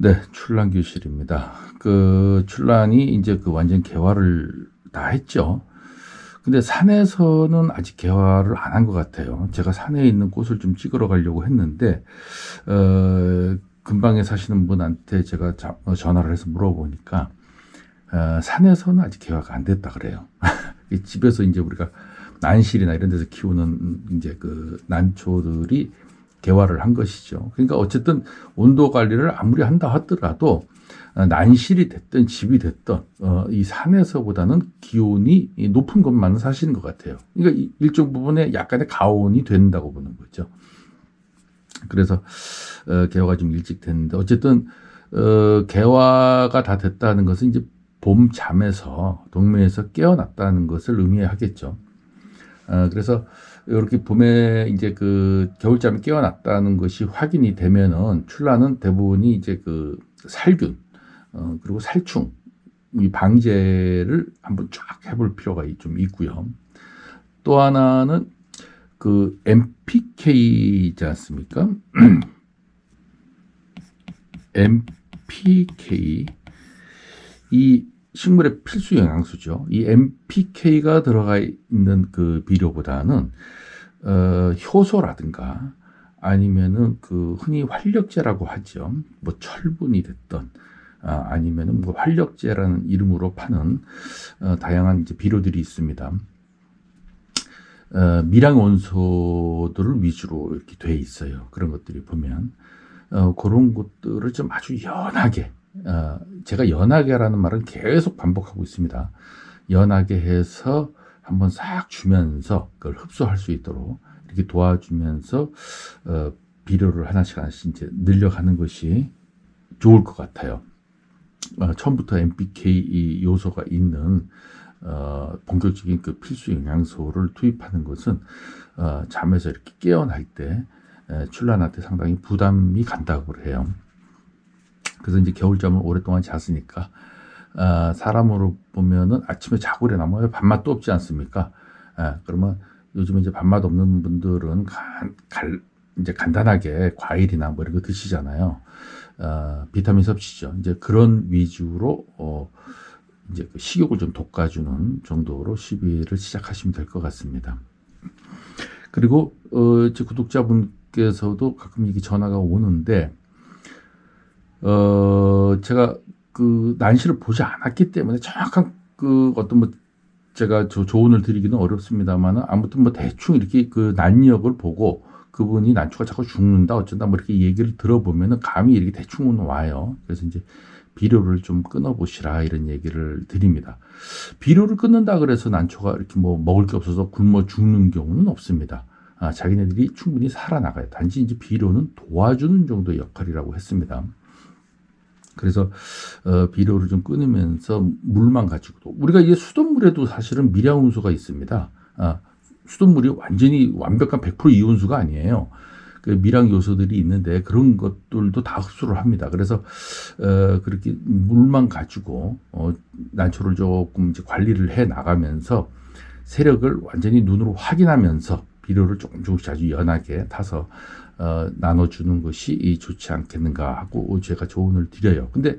네, 출란 교실입니다. 그 출란이 이제 그 완전 개화를 다 했죠. 근데 산에서는 아직 개화를 안 한 것 같아요. 제가 산에 있는 꽃을 좀 찍으러 가려고 했는데, 근방에 사시는 분한테 제가 전화를 해서 물어보니까, 산에서는 아직 개화가 안 됐다 그래요. 집에서 이제 우리가 난실이나 이런 데서 키우는 이제 그 난초들이 개화를 한 것이죠. 그러니까 어쨌든 온도 관리를 아무리 한다 하더라도 난실이 됐든 집이 됐든 이 산에서보다는 기온이 높은 것만은 사실인 것 같아요. 그러니까 일정 부분에 약간의 가온이 된다고 보는 거죠. 그래서 개화가 좀 일찍 됐는데 어쨌든 개화가 다 됐다는 것은 이제 봄 잠에서 동면에서 깨어났다는 것을 의미하겠죠. 그래서 이렇게 봄에 이제 그 겨울잠에 깨어났다는 것이 확인이 되면은 출란은 대부분이 이제 그 살균 그리고 살충 이 방제를 한번 쫙 해볼 필요가 좀 있고요. 또 하나는 그 MPK이지 않습니까? MPK 이 식물의 필수 영양소죠. 이 MPK가 들어가 있는 그 비료보다는 효소라든가 아니면은 그 흔히 활력제라고 하죠. 뭐 철분이 됐던 아니면은 뭐 활력제라는 이름으로 파는 다양한 이제 비료들이 있습니다. 미량 원소들을 위주로 이렇게 돼 있어요. 그런 것들이 보면 그런 것들을 좀 아주 연하게 제가 연하게라는 말은 계속 반복하고 있습니다. 연하게 해서 한번 싹 주면서 그걸 흡수할 수 있도록 이렇게 도와주면서 비료를 하나씩 이제 늘려가는 것이 좋을 것 같아요. 처음부터 MPK 요소가 있는 본격적인 그 필수 영양소를 투입하는 것은 잠에서 이렇게 깨어날 때 출란한테 상당히 부담이 간다고 해요. 그래서 이제 겨울잠을 오랫동안 잤으니까 사람으로 보면은 아침에 자고 일어나면 밥맛도 없지 않습니까? 그러면 요즘에 이제 밥맛 없는 분들은 이제 간단하게 과일이나 뭐 이런 거 드시잖아요. 비타민 섭취죠. 이제 그런 위주로 이제 그 식욕을 좀 돋궈주는 정도로 시비를 시작하시면 될 것 같습니다. 그리고 제 구독자분께서도 가끔 이게 전화가 오는데 제가 그 난시를 보지 않았기 때문에 정확한 그 어떤 뭐 제가 조언을 드리기는 어렵습니다만 아무튼 뭐 대충 이렇게 그 난력을 보고 그분이 난초가 자꾸 죽는다 어쩐다 뭐 이렇게 얘기를 들어보면은 감이 이렇게 대충은 와요. 그래서 이제 비료를 좀 끊어보시라 이런 얘기를 드립니다. 비료를 끊는다 그래서 난초가 이렇게 뭐 먹을 게 없어서 굶어 죽는 경우는 없습니다. 자기네들이 충분히 살아나가요. 단지 이제 비료는 도와주는 정도의 역할이라고 했습니다. 그래서 비료를 좀 끊으면서 물만 가지고도 우리가 이제 수돗물에도 사실은 미량원소가 있습니다. 수돗물이 완전히 완벽한 100% 이온수가 아니에요. 그 미량 요소들이 있는데 그런 것들도 다 흡수를 합니다. 그래서 그렇게 물만 가지고 난초를 조금 이제 관리를 해 나가면서 세력을 완전히 눈으로 확인하면서 비료를 조금씩 아주 연하게 타서 나눠주는 것이 좋지 않겠는가 하고 제가 조언을 드려요. 근데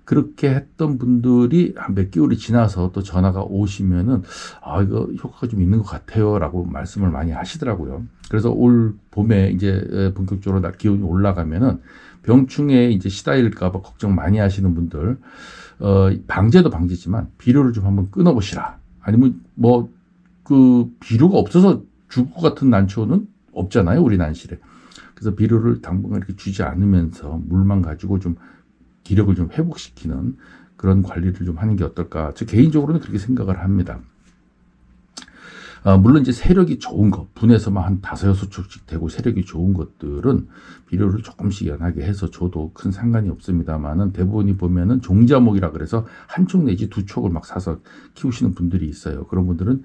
그렇게 했던 분들이 한 몇 개월이 지나서 또 전화가 오시면은 이거 효과가 좀 있는 것 같아요 라고 말씀을 많이 하시더라고요. 그래서 올 봄에 이제 본격적으로 낮 기온이 올라가면은 병충해에 이제 시달릴까봐 걱정 많이 하시는 분들 방제도 방제지만 비료를 좀 한번 끊어보시라. 아니면 뭐 그 비료가 없어서 죽을 것 같은 난초는 없잖아요, 우리 난실에. 그래서 비료를 당분간 이렇게 주지 않으면서 물만 가지고 좀 기력을 좀 회복시키는 그런 관리를 좀 하는 게 어떨까. 저 개인적으로는 그렇게 생각을 합니다. 물론 이제 세력이 좋은 것, 분에서만 한 5-6촉씩 되고 세력이 좋은 것들은 비료를 조금씩 연하게 해서 줘도 큰 상관이 없습니다만은 대부분이 보면은 종자목이라 그래서 한 촉 내지 2촉을 막 사서 키우시는 분들이 있어요. 그런 분들은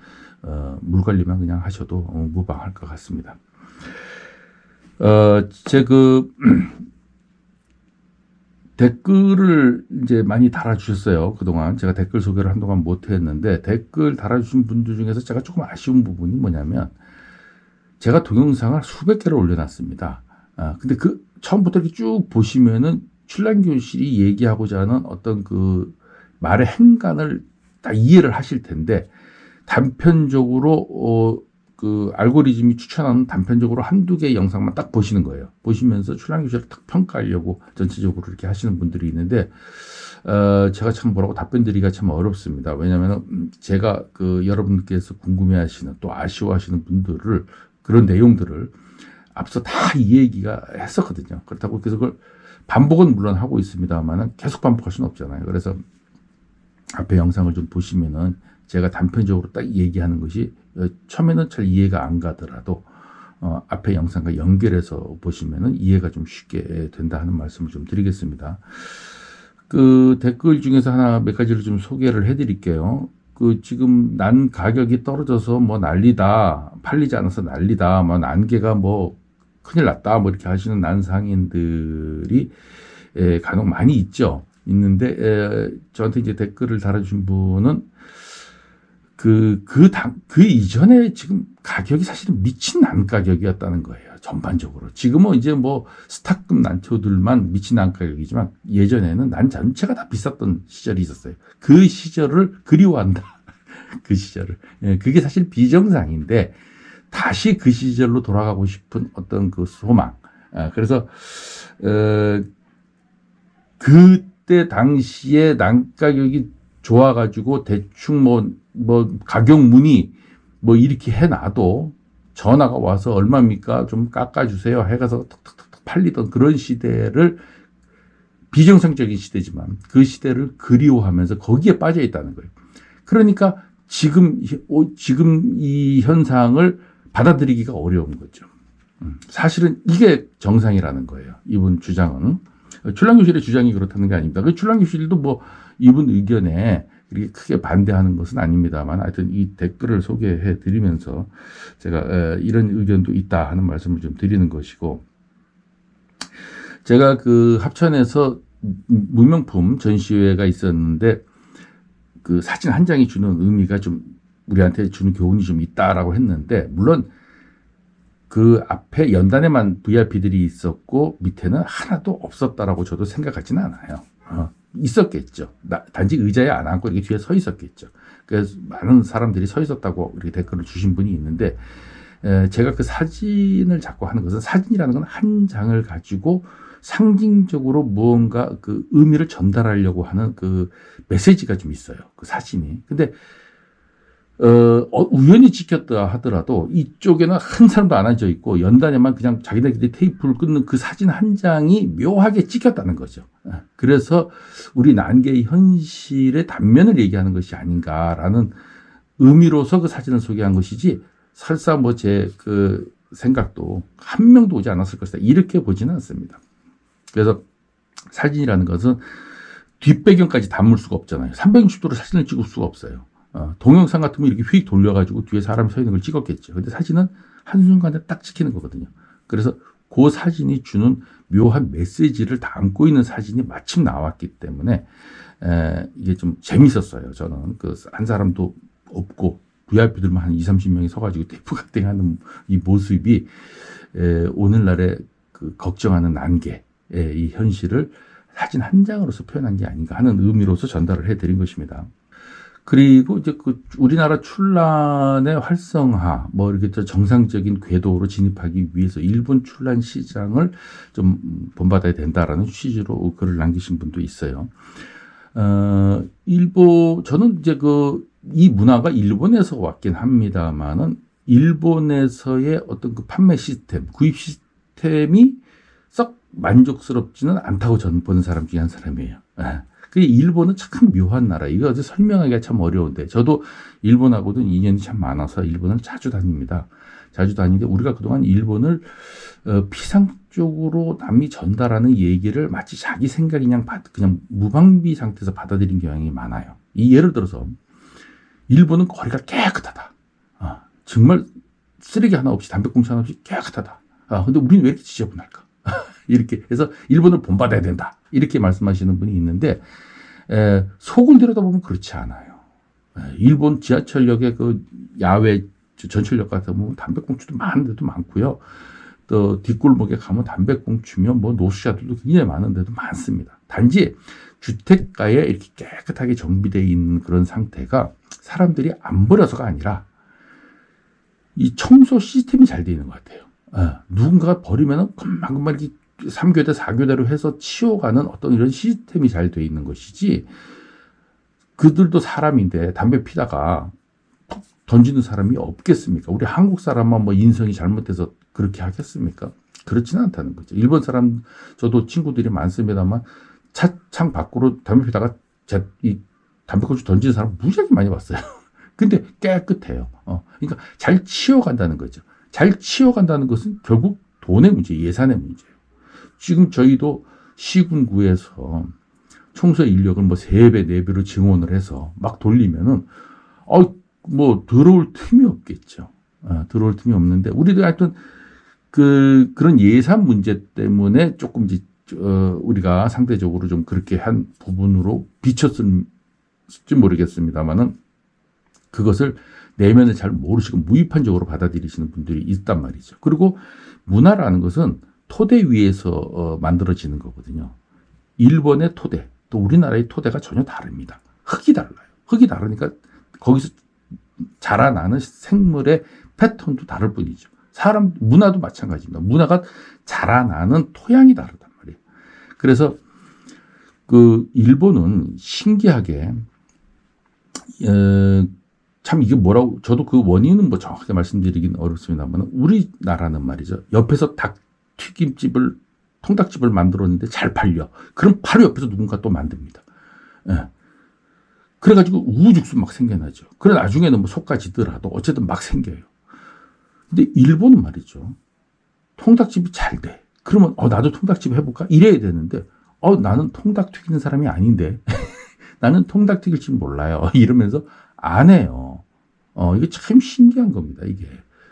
물 관리만 그냥 하셔도 무방할 것 같습니다. 댓글을 이제 많이 달아주셨어요. 그동안 제가 댓글 소개를 한동안 못했는데 댓글 달아주신 분들 중에서 제가 조금 아쉬운 부분이 뭐냐면 제가 동영상을 수백 개를 올려놨습니다. 근데 그 처음부터 이렇게 쭉 보시면은 출란교실이 얘기하고자 하는 어떤 그 말의 행간을 다 이해를 하실 텐데 단편적으로 그 알고리즘이 추천하는 단편적으로 한두 개의 영상만 딱 보시는 거예요. 보시면서 출란교실을 딱 평가하려고 전체적으로 이렇게 하시는 분들이 있는데 제가 참 뭐라고 답변 드리기가 참 어렵습니다. 왜냐하면 제가 그 여러분께서 궁금해하시는 또 아쉬워하시는 분들을 그런 내용들을 앞서 다 이 얘기가 했었거든요. 그렇다고 그래서 그걸 반복은 물론 하고 있습니다만은 계속 반복할 수는 없잖아요. 그래서 앞에 영상을 좀 보시면은 제가 단편적으로 딱 얘기하는 것이 처음에는 잘 이해가 안 가더라도 앞에 영상과 연결해서 보시면은 이해가 좀 쉽게 된다 하는 말씀을 좀 드리겠습니다. 그 댓글 중에서 하나 몇 가지를 좀 소개를 해드릴게요. 그 지금 난 가격이 떨어져서 뭐 난리다, 팔리지 않아서 난리다, 뭐 난개가 뭐 큰일 났다, 뭐 이렇게 하시는 난상인들이 간혹 많이 있는데 저한테 이제 댓글을 달아준 분은 그 이전에 지금 가격이 사실은 미친 난 가격이었다는 거예요. 전반적으로. 지금은 이제 뭐 스타급 난초들만 미친 난 가격이지만 예전에는 난 전체가 다 비쌌던 시절이 있었어요. 그 시절을 그리워한다. 그 시절을. 그게 사실 비정상인데 다시 그 시절로 돌아가고 싶은 어떤 그 소망. 그래서, 그때 당시에 난 가격이 좋아가지고 대충 뭐 가격 문의 뭐 이렇게 해놔도 전화가 와서 얼마입니까? 좀 깎아주세요. 해가서 톡톡톡 팔리던 그런 시대를 비정상적인 시대지만 그 시대를 그리워하면서 거기에 빠져 있다는 거예요. 그러니까 지금 이 현상을 받아들이기가 어려운 거죠. 사실은 이게 정상이라는 거예요. 이분 주장은. 출란교실의 주장이 그렇다는 게 아닙니다. 그 출란교실도 뭐 이분 의견에 그렇게 크게 반대하는 것은 아닙니다만 하여튼 이 댓글을 소개해 드리면서 제가 이런 의견도 있다 하는 말씀을 좀 드리는 것이고, 제가 그 합천에서 무명품 전시회가 있었는데 그 사진 한 장이 주는 의미가 좀 우리한테 주는 교훈이 좀 있다라고 했는데, 물론 그 앞에 연단에만 VIP들이 있었고 밑에는 하나도 없었다라고 저도 생각하지는 않아요. 있었겠죠. 단지 의자에 안 앉고 이렇게 뒤에 서 있었겠죠. 그래서 많은 사람들이 서 있었다고 이렇게 댓글을 주신 분이 있는데, 제가 그 사진을 자꾸 하는 것은 사진이라는 건 한 장을 가지고 상징적으로 무언가 그 의미를 전달하려고 하는 그 메시지가 좀 있어요. 그 사진이. 근데 우연히 찍혔다 하더라도 이쪽에는 한 사람도 안 앉아 있고 연단에만 그냥 자기네들이 테이프를 끊는 그 사진 한 장이 묘하게 찍혔다는 거죠. 그래서 우리 난개의 현실의 단면을 얘기하는 것이 아닌가라는 의미로서 그 사진을 소개한 것이지, 설사 뭐 제 그 생각도 한 명도 오지 않았을 것이다 이렇게 보지는 않습니다. 그래서 사진이라는 것은 뒷배경까지 담을 수가 없잖아요. 360도로 사진을 찍을 수가 없어요. 동영상 같으면 이렇게 휙 돌려가지고 뒤에 사람이 서 있는 걸 찍었겠죠. 근데 사진은 한순간에 딱 찍히는 거거든요. 그래서 그 사진이 주는 묘한 메시지를 담고 있는 사진이 마침 나왔기 때문에 이게 좀 재밌었어요. 저는 그 한 사람도 없고 VIP들만 한 20-30명이 서가지고 테이프 카팅하는 이 모습이 오늘날의 그 걱정하는 난개, 이 현실을 사진 한 장으로서 표현한 게 아닌가 하는 의미로서 전달을 해드린 것입니다. 그리고 이제 그 우리나라 출란의 활성화, 뭐 이렇게 정상적인 궤도로 진입하기 위해서 일본 출란 시장을 좀 본받아야 된다라는 취지로 글을 남기신 분도 있어요. 저는 이제 이 문화가 일본에서 왔긴 합니다만은 일본에서의 어떤 그 판매 시스템, 구입 시스템이 썩 만족스럽지는 않다고 저는 보는 사람 중에 한 사람이에요. 일본은 참 묘한 나라. 이거 어제 설명하기가 참 어려운데, 저도 일본하고도 인연이 참 많아서 일본을 자주 다닙니다. 자주 다니는데 우리가 그동안 일본을 피상적으로 남이 전달하는 얘기를 마치 자기 생각이 그냥 무방비 상태에서 받아들인 경향이 많아요. 예를 들어서 일본은 거리가 깨끗하다. 정말 쓰레기 하나 없이 담배꽁초 하나 없이 깨끗하다. 근데 우리는 왜 이렇게 지저분할까? 이렇게 해서 일본을 본받아야 된다. 이렇게 말씀하시는 분이 있는데, 속을 들여다보면 그렇지 않아요. 일본 지하철역의 그 야외 전철역 같은 경우는 담배꽁초도 많은데도 많고요. 또 뒷골목에 가면 담배꽁 주면 뭐 노숙자들도 굉장히 많은데도 많습니다. 단지 주택가에 이렇게 깨끗하게 정비되어 있는 그런 상태가 사람들이 안 버려서가 아니라 이 청소 시스템이 잘 되어 있는 것 같아요. 누군가가 버리면은 금방금방 이렇게 3교대, 4교대로 해서 치워가는 어떤 이런 시스템이 잘 되어 있는 것이지, 그들도 사람인데 담배 피다가 툭 던지는 사람이 없겠습니까? 우리 한국 사람만 뭐 인성이 잘못돼서 그렇게 하겠습니까? 그렇지는 않다는 거죠. 일본 사람, 저도 친구들이 많습니다만 차창 밖으로 담배 피다가 이 담배꽁초 던지는 사람 무지하게 많이 봤어요. 근데 깨끗해요. 그러니까 잘 치워간다는 거죠. 잘 치워간다는 것은 결국 돈의 문제, 예산의 문제예요. 지금 저희도 시군구에서 청소 인력을 뭐 3배, 4배로 증원을 해서 막 돌리면은, 뭐, 들어올 틈이 없겠죠. 들어올 틈이 없는데, 우리도 하여튼, 그런 예산 문제 때문에 조금, 우리가 상대적으로 좀 그렇게 한 부분으로 비쳤을지 모르겠습니다만은, 그것을 내면을 잘 모르시고 무위판적으로 받아들이시는 분들이 있단 말이죠. 그리고 문화라는 것은 토대 위에서 만들어지는 거거든요. 일본의 토대, 또 우리나라의 토대가 전혀 다릅니다. 흙이 달라요. 흙이 다르니까 거기서 자라나는 생물의 패턴도 다를 뿐이죠. 사람, 문화도 마찬가지입니다. 문화가 자라나는 토양이 다르단 말이에요. 그래서 일본은 신기하게, 참 이게 뭐라고, 저도 그 원인은 뭐 정확하게 말씀드리긴 어렵습니다만, 우리나라는 말이죠. 옆에서 통닭집을 만들었는데 잘 팔려. 그럼 바로 옆에서 누군가 또 만듭니다. 그래가지고 우후죽순 막 생겨나죠. 그래 나중에는 뭐 속까지더라도 어쨌든 막 생겨요. 근데 일본은 말이죠. 통닭집이 잘 돼. 그러면 나도 통닭집 해볼까? 이래야 되는데 나는 통닭 튀기는 사람이 아닌데 나는 통닭 튀길 줄 몰라요. 이러면서 안 해요. 이게 참 신기한 겁니다. 이게.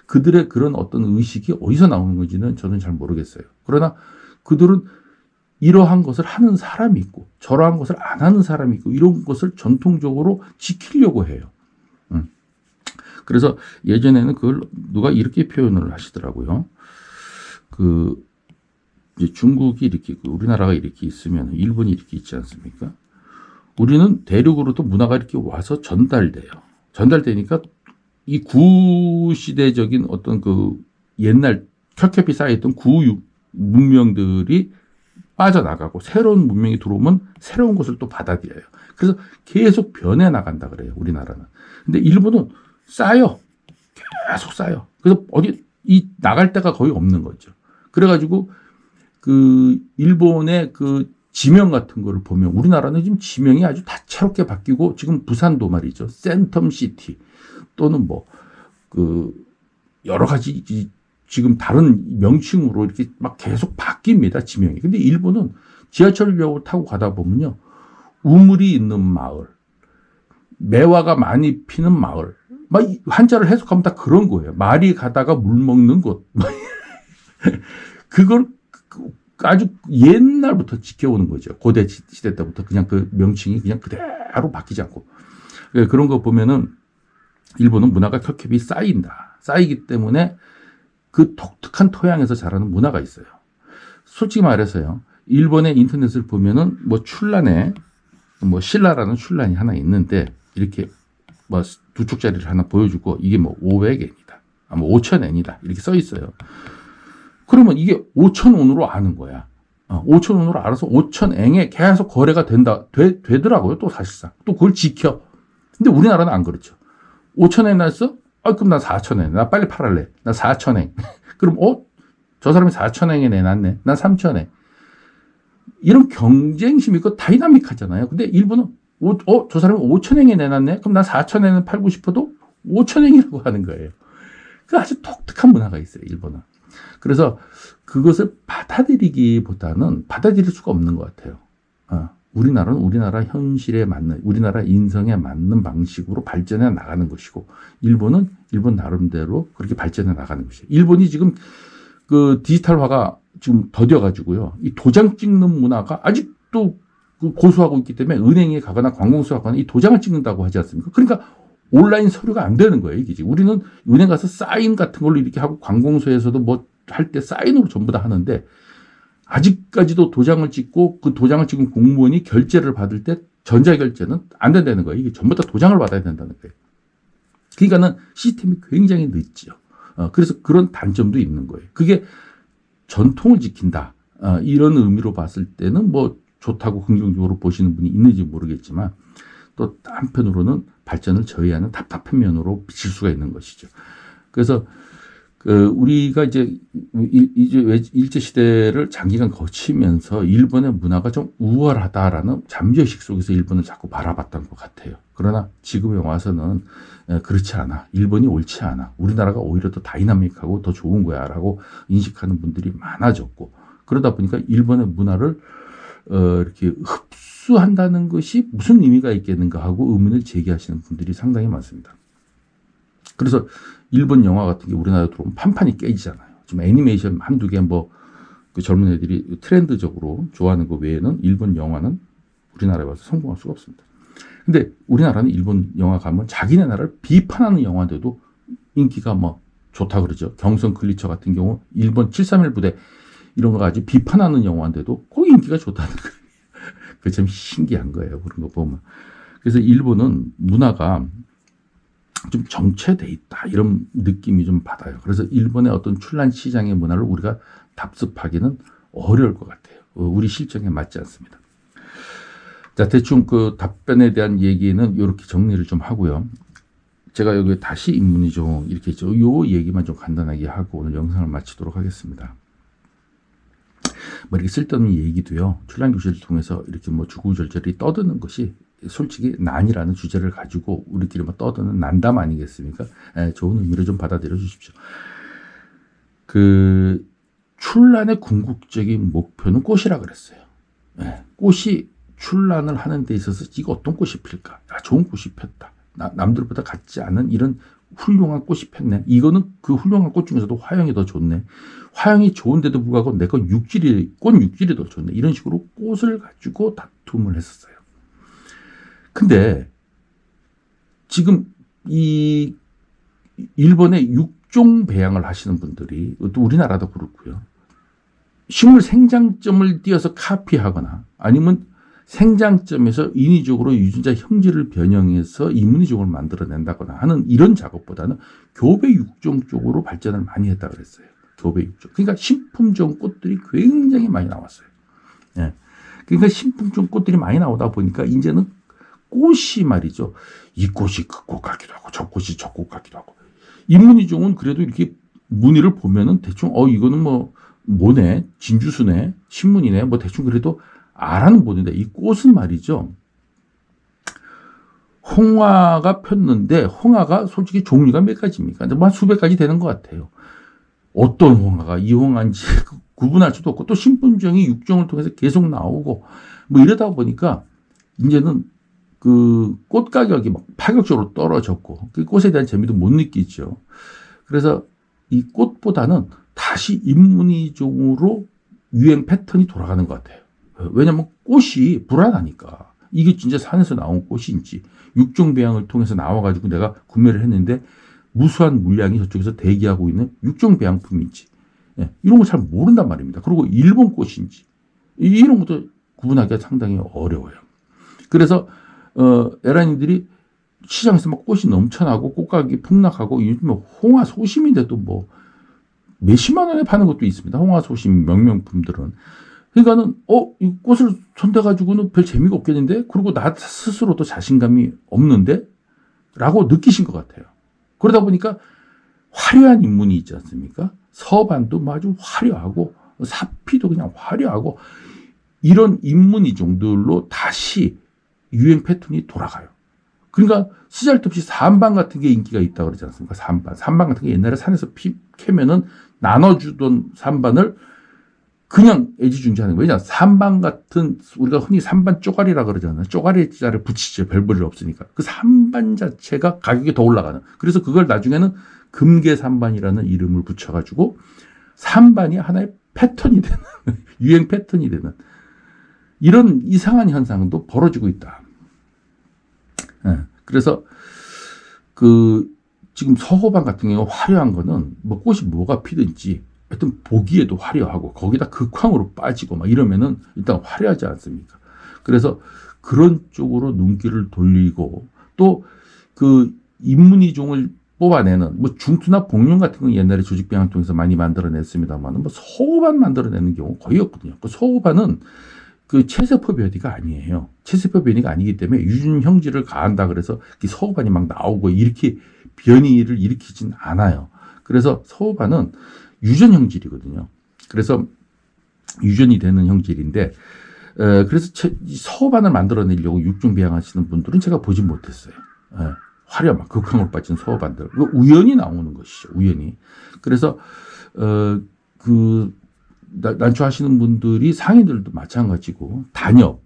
그들의 그런 어떤 의식이 어디서 나오는 건지는 저는 잘 모르겠어요. 그러나 그들은 이러한 것을 하는 사람이 있고 저러한 것을 안 하는 사람이 있고 이런 것을 전통적으로 지키려고 해요. 그래서 예전에는 그걸 누가 이렇게 표현을 하시더라고요. 이제 중국이 이렇게 있고 우리나라가 이렇게 있으면 일본이 이렇게 있지 않습니까? 우리는 대륙으로도 문화가 이렇게 와서 전달돼요. 전달되니까 이 구시대적인 어떤 옛날 켜켜이 쌓여있던 문명들이 빠져나가고 새로운 문명이 들어오면 새로운 것을 또 받아들여요. 그래서 계속 변해 나간다 그래요, 우리나라는. 근데 일본은 쌓여. 계속 쌓여. 그래서 나갈 데가 거의 없는 거죠. 그래가지고 일본의 지명 같은 거를 보면 우리나라는 지금 지명이 아주 다채롭게 바뀌고 지금 부산도 말이죠. 센텀시티 또는 여러 가지 지금 다른 명칭으로 이렇게 막 계속 바뀝니다. 지명이. 근데 일본은 지하철역을 타고 가다 보면요. 우물이 있는 마을, 매화가 많이 피는 마을, 막 한자를 해석하면 다 그런 거예요. 말이 가다가 물 먹는 곳. 그걸 아주 옛날부터 지켜오는 거죠. 고대 시대 때부터 그냥 그 명칭이 그냥 그대로 바뀌지 않고. 그런 거 보면은 일본은 문화가 켜켜이 쌓인다. 쌓이기 때문에 그 독특한 토양에서 자라는 문화가 있어요. 솔직히 말해서요. 일본의 인터넷을 보면은 출란에 신라라는 출란이 하나 있는데 이렇게 두 쪽짜리를 하나 보여주고 이게 500엔이다. 5,000엔이다. 이렇게 써 있어요. 그러면 이게 5,000원으로 아는 거야. 5,000원으로 알아서 5,000엔에 계속 거래가 되더라고요. 또 사실상. 또 그걸 지켜. 근데 우리나라는 안 그렇죠. 5,000엔 났어? 그럼 나 4,000엔. 나 빨리 팔을래. 나 4,000엔. 그럼, 저 사람이 4,000엔에 내놨네. 난 3,000엔. 이런 경쟁심이 있고 다이나믹하잖아요. 근데 일본은, 저 사람이 5,000엔에 내놨네? 그럼 난 4,000엔을 팔고 싶어도 5,000엔이라고 하는 거예요. 그 아주 독특한 문화가 있어요, 일본은. 그래서 그것을 받아들이기보다는 받아들일 수가 없는 것 같아요. 우리나라는 우리나라 현실에 맞는, 우리나라 인성에 맞는 방식으로 발전해 나가는 것이고, 일본은 일본 나름대로 그렇게 발전해 나가는 것이에요. 일본이 지금 디지털화가 지금 더뎌가지고요. 이 도장 찍는 문화가 아직도 고수하고 있기 때문에 은행에 가거나 관공서에 가거나 이 도장을 찍는다고 하지 않습니까? 그러니까 온라인 서류가 안 되는 거예요, 이게 지금. 우리는 은행 가서 사인 같은 걸로 이렇게 하고 관공서에서도 할 때 사인으로 전부 다 하는데 아직까지도 도장을 찍고 그 도장을 찍은 공무원이 결제를 받을 때 전자결제는 안 된다는 거예요. 이게 전부 다 도장을 받아야 된다는 거예요. 그러니까는 시스템이 굉장히 늦죠. 그래서 그런 단점도 있는 거예요. 그게 전통을 지킨다. 이런 의미로 봤을 때는 뭐 좋다고 긍정적으로 보시는 분이 있는지 모르겠지만 또 한편으로는 발전을 저해하는 답답한 면으로 비칠 수가 있는 것이죠. 그래서 우리가 이제 일제 시대를 장기간 거치면서 일본의 문화가 좀 우월하다라는 잠재의식 속에서 일본을 자꾸 바라봤던 것 같아요. 그러나 지금에 와서는 그렇지 않아. 일본이 옳지 않아. 우리나라가 오히려 더 다이나믹하고 더 좋은 거야라고 인식하는 분들이 많아졌고 그러다 보니까 일본의 문화를 이렇게 흡수한다는 것이 무슨 의미가 있겠는가 하고 의문을 제기하시는 분들이 상당히 많습니다. 그래서 일본 영화 같은 게 우리나라에 들어오면 판판이 깨지잖아요. 지금 애니메이션 한두 개 그 젊은 애들이 트렌드적으로 좋아하는 것 외에는 일본 영화는 우리나라에 와서 성공할 수가 없습니다. 근데 우리나라는 일본 영화 가면 자기네 나라를 비판하는 영화인데도 인기가 뭐 좋다 그러죠. 경성 클리처 같은 경우 일본 731 부대 이런 거 가지고 비판하는 영화인데도 꼭 인기가 좋다는 거예요. 그게 참 신기한 거예요. 그런 거 보면. 그래서 일본은 문화가 좀 정체돼 있다. 이런 느낌이 좀 받아요. 그래서 일본의 어떤 출란 시장의 문화를 우리가 답습하기는 어려울 것 같아요. 우리 실정에 맞지 않습니다. 자, 대충 그 답변에 대한 얘기는 이렇게 정리를 좀 하고요. 제가 여기 다시 인문이종 이렇게 했죠. 요 얘기만 좀 간단하게 하고 오늘 영상을 마치도록 하겠습니다. 뭐 이렇게 쓸데없는 얘기도요. 출란 교실을 통해서 이렇게 뭐 주구절절히 떠드는 것이 솔직히 난이라는 주제를 가지고 우리끼리 뭐 떠드는 난담 아니겠습니까? 좋은 의미로 좀 받아들여 주십시오. 그 출란의 궁극적인 목표는 꽃이라 그랬어요. 꽃이 출란을 하는 데 있어서 이거 어떤 꽃이 필까? 좋은 꽃이 폈다. 남들보다 같지 않은 이런 훌륭한 꽃이 폈네. 이거는 그 훌륭한 꽃 중에서도 화형이 더 좋네. 화형이 좋은데도 불구하고 내 건 꽃 육질이 더 좋네. 이런 식으로 꽃을 가지고 다툼을 했었어요. 근데 지금 이 일본의 육종 배양을 하시는 분들이 또 우리나라도 그렇고요. 식물 생장점을 띄어서 카피하거나 아니면 생장점에서 인위적으로 유전자 형질을 변형해서 인문이종을 만들어낸다거나 하는 이런 작업보다는 교배 육종 쪽으로 발전을 많이 했다 그랬어요. 교배 육종. 그러니까 신품종 꽃들이 굉장히 많이 나왔어요. 그러니까 신품종 꽃들이 많이 나오다 보니까 이제는 꽃이 말이죠. 이 꽃이 그 꽃 같기도 하고 저 꽃이 저 꽃 같기도 하고. 인문이종은 그래도 이렇게 무늬를 보면은 대충 이거는 뭐네 진주수네 신문이네 뭐 대충 그래도 알아는 보는데 이 꽃은 말이죠. 홍화가 폈는데 홍화가 솔직히 종류가 몇 가지입니까? 뭐 한 수백 가지 되는 것 같아요. 어떤 홍화가 이 홍화인지 구분할 수도 없고 또 신품종이 육종을 통해서 계속 나오고 뭐 이러다 보니까 이제는 그 꽃 가격이 막 파격적으로 떨어졌고 그 꽃에 대한 재미도 못 느끼죠. 그래서 이 꽃보다는 다시 인문이종으로 유행 패턴이 돌아가는 것 같아요. 왜냐하면 꽃이 불안하니까 이게 진짜 산에서 나온 꽃인지 육종 배양을 통해서 나와가지고 내가 구매를 했는데 무수한 물량이 저쪽에서 대기하고 있는 육종 배양품인지 이런 거 잘 모른단 말입니다. 그리고 일본 꽃인지 이런 것도 구분하기가 상당히 어려워요. 그래서 에라님들이 시장에서 막 꽃이 넘쳐나고 꽃가격이 폭락하고 요즘 홍화 소심인데도 뭐 몇십만 원에 파는 것도 있습니다. 홍화 소심 명명품들은. 그러니까는 이 꽃을 손대가지고는 별 재미가 없겠는데 그리고 나 스스로도 자신감이 없는데 라고 느끼신 것 같아요. 그러다 보니까 화려한 인문이 있지 않습니까? 서반도 아주 화려하고 사피도 그냥 화려하고 이런 인문이종들로 다시 유행 패턴이 돌아가요. 그러니까 쓰잘데없이 산반 같은 게 인기가 있다고 그러지 않습니까? 산반 같은 게 옛날에 산에서 캐면은 나눠주던 산반을 그냥 애지중지하는 거예요. 산반 같은 우리가 흔히 산반 쪼가리라 그러잖아요. 쪼가리 자를 붙이죠. 별볼일 없으니까. 그 산반 자체가 가격이 더 올라가는. 그래서 그걸 나중에는 금계산반이라는 이름을 붙여가지고 산반이 하나의 패턴이 되는 유행 패턴이 되는 이런 이상한 현상도 벌어지고 있다. 그래서 지금 서호반 같은 경우 화려한 거는 뭐 꽃이 뭐가 피든지 하여튼 보기에도 화려하고 거기다 극황으로 빠지고 막 이러면은 일단 화려하지 않습니까? 그래서 그런 쪽으로 눈길을 돌리고 또 그 인문이종을 뽑아내는 뭐 중투나 복륜 같은 건 옛날에 조직병을 통해서 많이 만들어냈습니다만 뭐 서호반 만들어내는 경우 거의 없거든요. 그 서호반은 그 체세포 변이가 아니에요. 체세포 변이가 아니기 때문에 유전 형질을 가한다 그래서 서호반이 막 나오고 이렇게 변이를 일으키진 않아요. 그래서 서호반은 유전 형질이거든요. 그래서 유전이 되는 형질인데 그래서 서호반을 만들어내려고 육중배양하시는 분들은 제가 보진 못했어요. 화려한 극황으로 빠진 서호반들 우연히 나오는 것이죠. 우연히. 그래서 그 난초하시는 분들이 상인들도 마찬가지고 단엽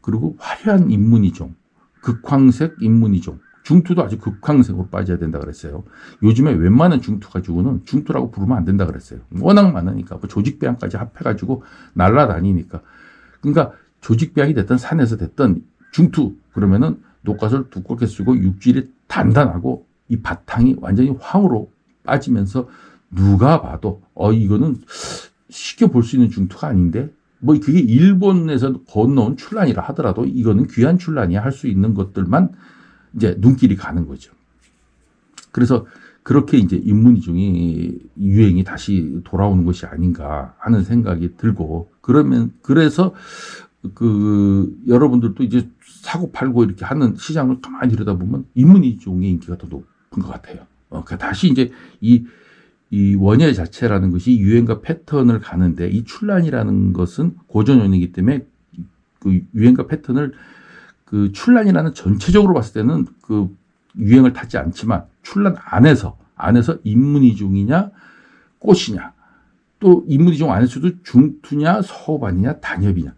그리고 화려한 인문이종, 극황색 인문이종, 중투도 아주 극황색으로 빠져야 된다 그랬어요. 요즘에 웬만한 중투 가지고는 중투라고 부르면 안 된다 그랬어요. 워낙 많으니까 뭐 조직배양까지 합해가지고 날라다니니까. 그러니까 조직배양이 됐든 산에서 됐든 중투 그러면은 녹갓을 두껍게 쓰고 육질이 단단하고 이 바탕이 완전히 황으로 빠지면서 누가 봐도 이거는 쉽게 볼 수 있는 중투가 아닌데 뭐 그게 일본에서 건너온 출란이라 하더라도 이거는 귀한 출란이야 할 수 있는 것들만 이제 눈길이 가는 거죠. 그래서 그렇게 이제 인문이종이 유행이 다시 돌아오는 것이 아닌가 하는 생각이 들고 그래서 그 여러분들도 이제 사고 팔고 이렇게 하는 시장을 가만히 들여다보면 인문이종의 인기가 더 높은 것 같아요. 다시 이제 이 원예 자체라는 것이 유행과 패턴을 가는데 이 출란이라는 것은 고전원이기 때문에 그 유행과 패턴을 그 출란이라는 전체적으로 봤을 때는 그 유행을 타지 않지만 출란 안에서 인문이종이냐 꽃이냐 또 인문이종 안에서도 중투냐 서호반이냐 단엽이냐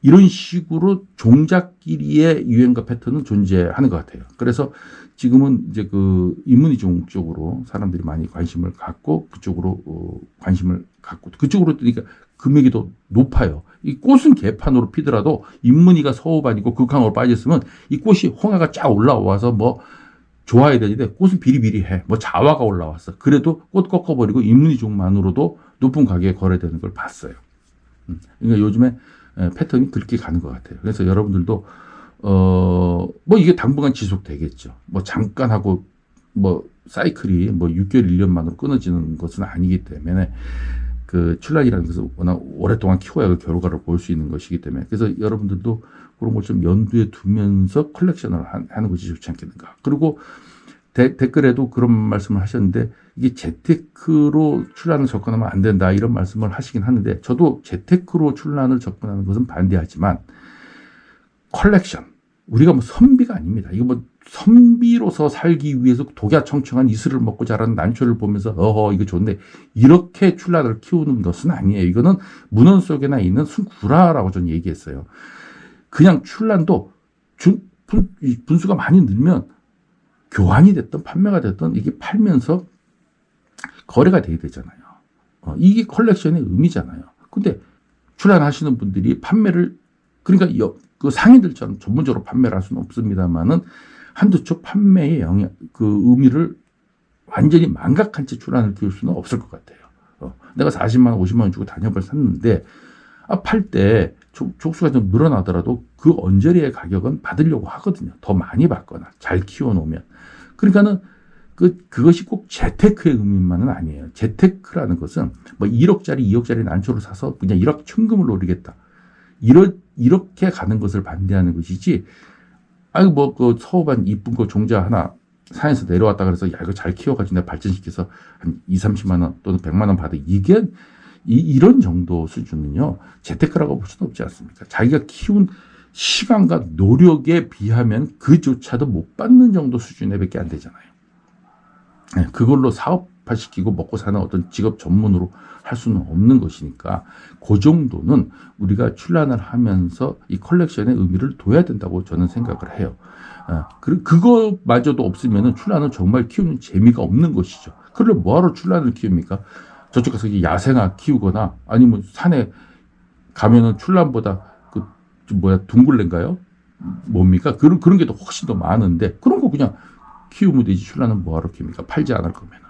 이런 식으로 종자끼리의 유행과 패턴은 존재하는 것 같아요. 그래서 지금은 이제 그 인문이종 쪽으로 사람들이 많이 관심을 갖고 그쪽으로 관심을 갖고 그쪽으로 그러니까 금액이 더 높아요. 이 꽃은 개판으로 피더라도 인문이가 서호반이고 극황으로 빠졌으면 이 꽃이 홍해가 쫙 올라와서 뭐 좋아야 되는데 꽃은 비리비리해. 뭐 자화가 올라왔어. 그래도 꽃 꺾어버리고 인문이종만으로도 높은 가격에 거래되는 걸 봤어요. 그러니까 요즘에 패턴이 그렇게 가는 것 같아요. 그래서 여러분들도 뭐 이게 당분간 지속되겠죠. 뭐 잠깐 하고 뭐 사이클이 뭐 6개월 1년 만으로 끊어지는 것은 아니기 때문에 그 출란이라는 것은 워낙 오랫동안 키워야 그 결과를 볼 수 있는 것이기 때문에 그래서 여러분들도 그런 걸 좀 연두에 두면서 컬렉션을 하는 것이 좋지 않겠는가. 그리고 댓글에도 그런 말씀을 하셨는데 이게 재테크로 출란을 접근하면 안 된다 이런 말씀을 하시긴 하는데 저도 재테크로 출란을 접근하는 것은 반대하지만 컬렉션 우리가 뭐 선비가 아닙니다. 이거 뭐 선비로서 살기 위해서 독야청청한 이슬을 먹고 자라는 난초를 보면서 이거 좋은데 이렇게 출란을 키우는 것은 아니에요. 이거는 문헌 속에나 있는 순구라라고 저는 얘기했어요. 그냥 출란도 분수가 많이 늘면 교환이 됐든 판매가 됐든 이게 팔면서 거래가 돼야 되잖아요. 이게 컬렉션의 의미잖아요. 근데 출란하시는 분들이 판매를 그러니까 그 상인들처럼 전문적으로 판매를 할 수는 없습니다만은 한두 쪽 판매의 그 의미를 완전히 망각한 채 출란을 키울 수는 없을 것 같아요. 내가 40만 원, 50만 원 주고 단엽을 샀는데 팔 때 족수가 좀 늘어나더라도 그 언저리의 가격은 받으려고 하거든요. 더 많이 받거나 잘 키워놓으면. 그러니까는 그것이 꼭 재테크의 의미만은 아니에요. 재테크라는 것은 뭐 1억짜리, 2억짜리 난초를 사서 그냥 1억 천금을 노리겠다. 이렇게 가는 것을 반대하는 것이지, 뭐, 그 서호반 이쁜 거 종자 하나 산에서 내려왔다 그래서, 이거 잘 키워가지고 내가 발전시켜서 한 2, 30만 원 또는 100만 원 받아. 이게, 이런 정도 수준은요, 재테크라고 볼 수는 없지 않습니까? 자기가 키운 시간과 노력에 비하면 그조차도 못 받는 정도 수준에 밖에 안 되잖아요. 그걸로 사업화시키고 먹고 사는 어떤 직업 전문으로 할 수는 없는 것이니까 그 정도는 우리가 출란을 하면서 이 컬렉션의 의미를 둬야 된다고 저는 생각을 해요. 그리고 그거마저도 없으면 출란은 정말 키우는 재미가 없는 것이죠. 그걸 뭐하러 출란을 키웁니까? 저쪽 가서 야생화 키우거나 아니면 산에 가면은 출란보다 둥글레인가요? 뭡니까? 그런 게 더 훨씬 더 많은데 그런 거 그냥 키우면 되지 출란은 뭐하러 키웁니까? 팔지 않을 거면.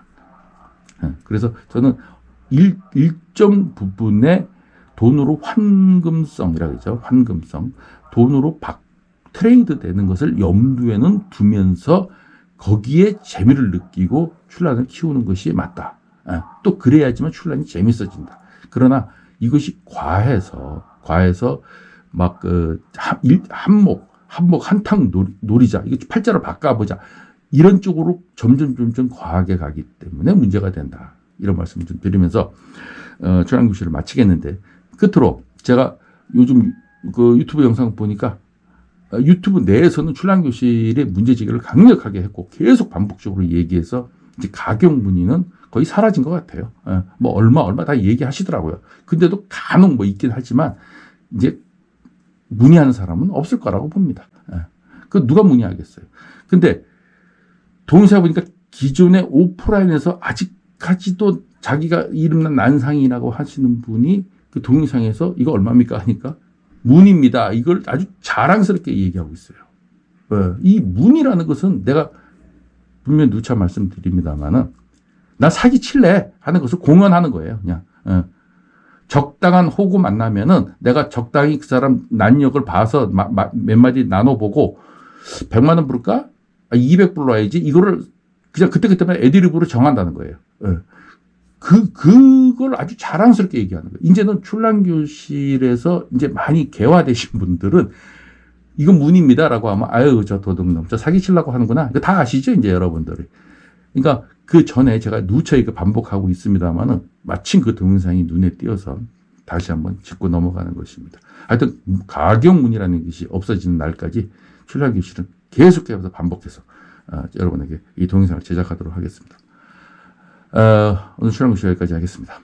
그래서 저는 일정 부분의 돈으로 환금성이라고 하죠. 환금성. 돈으로 트레이드 되는 것을 염두에는 두면서 거기에 재미를 느끼고 출란을 키우는 것이 맞다. 또 그래야지만 출란이 재밌어진다. 그러나 이것이 과해서 막 한몫 한탕 노리자. 이거 팔자를 바꿔보자. 이런 쪽으로 점점 과하게 가기 때문에 문제가 된다. 이런 말씀을 좀 드리면서 출란교실을 마치겠는데, 끝으로 제가 요즘 그 유튜브 영상 보니까 유튜브 내에서는 출란교실의 문제제기를 강력하게 했고 계속 반복적으로 얘기해서 이제 가격 문의는 거의 사라진 것 같아요. 뭐 얼마 다 얘기하시더라고요. 근데도 간혹 뭐 있긴 하지만 이제 문의하는 사람은 없을 거라고 봅니다. 그 누가 문의하겠어요. 근데 동영상 보니까 기존의 오프라인에서 아직까지도 자기가 이름난 난상이라고 하시는 분이 그 동영상에서 이거 얼마입니까 하니까 문의입니다. 이걸 아주 자랑스럽게 얘기하고 있어요. 이 문의라는 것은 내가 분명히 누차 말씀드립니다만은 나 사기 칠래 하는 것을 공언하는 거예요. 그냥 적당한 호구 만나면은 내가 적당히 그 사람 난력을 봐서 몇 마디 나눠보고 100만 원 부를까? 200 불러야지. 이거를 그냥 그때그때만 애드리브로 정한다는 거예요. 그걸 아주 자랑스럽게 얘기하는 거예요. 이제는 출란교실에서 이제 많이 개화되신 분들은 이건 문의입니다라고 하면 아유 저 도둑놈 저 사기치려고 하는구나. 이거 다 아시죠 이제 여러분들이. 그러니까 그 전에 제가 누차 이거 반복하고 있습니다만은 마침 그 동영상이 눈에 띄어서 다시 한번 짚고 넘어가는 것입니다. 하여튼 가격 문의라는 것이 없어지는 날까지 출란교실은 계속해서 반복해서 여러분에게 이 동영상을 제작하도록 하겠습니다. 오늘 출란교실 여기까지 하겠습니다.